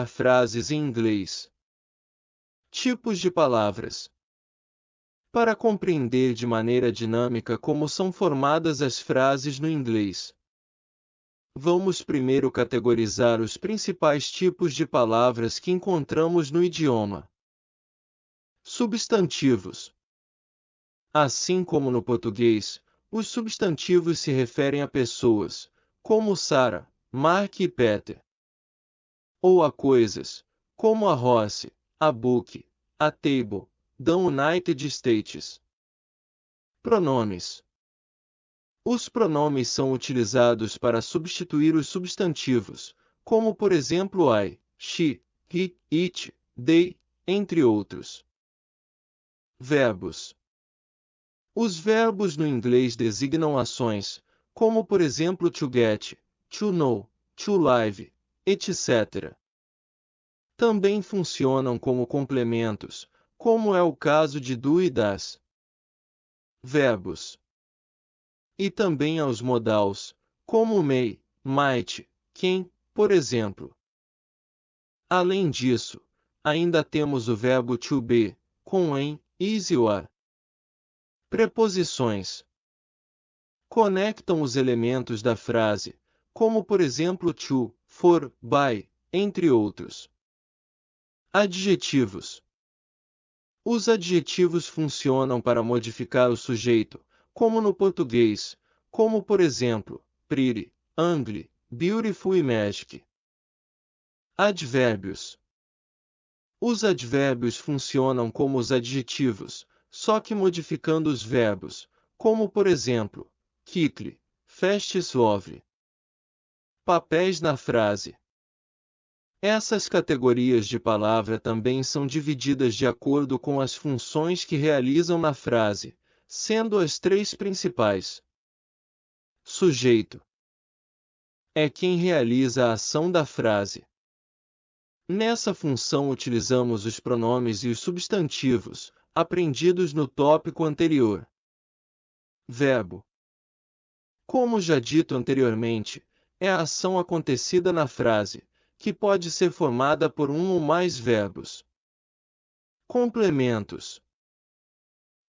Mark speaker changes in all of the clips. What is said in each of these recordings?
Speaker 1: frases em inglês. Tipos de palavras. Para compreender de maneira dinâmica como são formadas as frases no inglês, vamos primeiro categorizar os principais tipos de palavras que encontramos no idioma. Substantivos. Assim como no português, os substantivos se referem a pessoas, como Sarah, Mark e Peter. Ou a coisas, como a horse, a book, a table, the United States. Pronomes. Os pronomes são utilizados para substituir os substantivos, como por exemplo I, she, he, it, they, entre outros. Verbos. Os verbos no inglês designam ações, como por exemplo to get, to know, to live, etc. Também funcionam como complementos, como é o caso de do e das. Verbos. E também aos modals, como may, might, can, por exemplo. Além disso, ainda temos o verbo to be, com em, is e are. Preposições. Conectam os elementos da frase, como por exemplo to, for, by, entre outros. Adjetivos. Os adjetivos funcionam para modificar o sujeito, como no português, como por exemplo, pretty, ugly, beautiful e magic. Advérbios. Os advérbios funcionam como os adjetivos, só que modificando os verbos, como por exemplo, quickly, fast e suave. Papéis na frase. Essas categorias de palavra também são divididas de acordo com as funções que realizam na frase, sendo as três principais. Sujeito. É quem realiza a ação da frase. Nessa função utilizamos os pronomes e os substantivos, aprendidos no tópico anterior. Verbo. Como já dito anteriormente, é a ação acontecida na frase, que pode ser formada por um ou mais verbos. Complementos.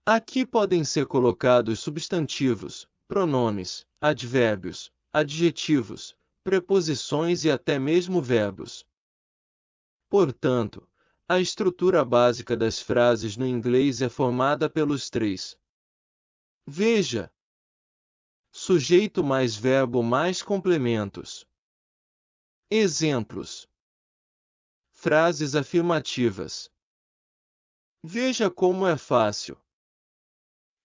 Speaker 1: Aqui podem ser colocados substantivos, pronomes, advérbios, adjetivos, preposições e até mesmo verbos. Portanto, a estrutura básica das frases no inglês é formada pelos três. Veja: sujeito mais verbo mais complementos. Exemplos. Frases afirmativas. Veja como é fácil.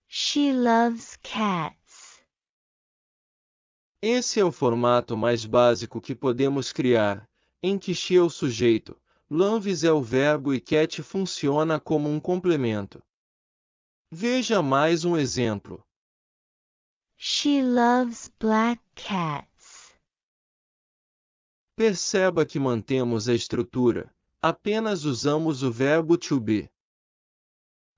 Speaker 2: She loves cats.
Speaker 1: Esse é o formato mais básico que podemos criar, em que she é o sujeito, loves é o verbo e cat funciona como um complemento. Veja mais um exemplo.
Speaker 2: She loves black cats.
Speaker 1: Perceba que mantemos a estrutura, apenas usamos o verbo to be.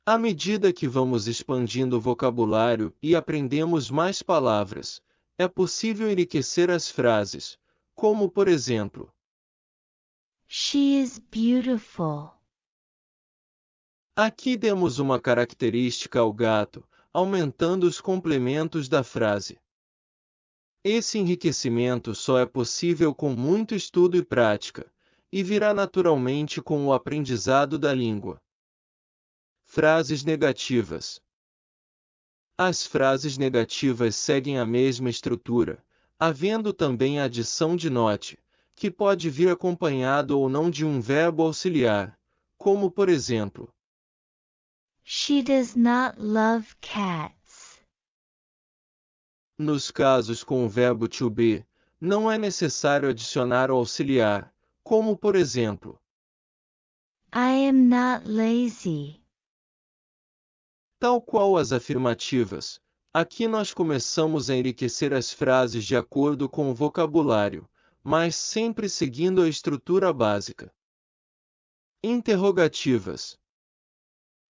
Speaker 1: À medida que vamos expandindo o vocabulário e aprendemos mais palavras, é possível enriquecer as frases, como por exemplo,
Speaker 2: She is beautiful.
Speaker 1: aqui demos uma característica ao gato, aumentando os complementos da frase. Esse enriquecimento só é possível com muito estudo e prática, e virá naturalmente com o aprendizado da língua. Frases negativas. As frases negativas seguem a mesma estrutura, havendo também a adição de not, que pode vir acompanhado ou não de um verbo auxiliar, como por exemplo,
Speaker 2: She does not love cats.
Speaker 1: nos casos com o verbo to be, não é necessário adicionar o auxiliar, como por exemplo,
Speaker 2: I am not lazy.
Speaker 1: tal qual as afirmativas. Aqui nós começamos a enriquecer as frases de acordo com o vocabulário, mas sempre seguindo a estrutura básica. Interrogativas.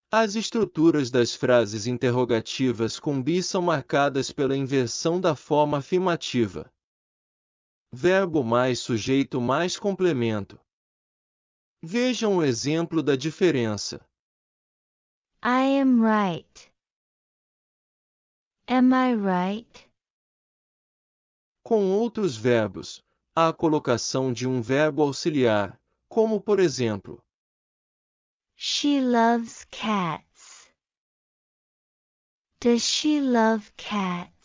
Speaker 1: As estruturas das frases interrogativas com be são marcadas pela inversão da forma afirmativa. Verbo mais sujeito mais complemento. Vejam o exemplo da diferença.
Speaker 2: I am right. Am I right?
Speaker 1: Com outros verbos, há a colocação de um verbo auxiliar, como por exemplo,
Speaker 2: She loves cats. Does she love cats?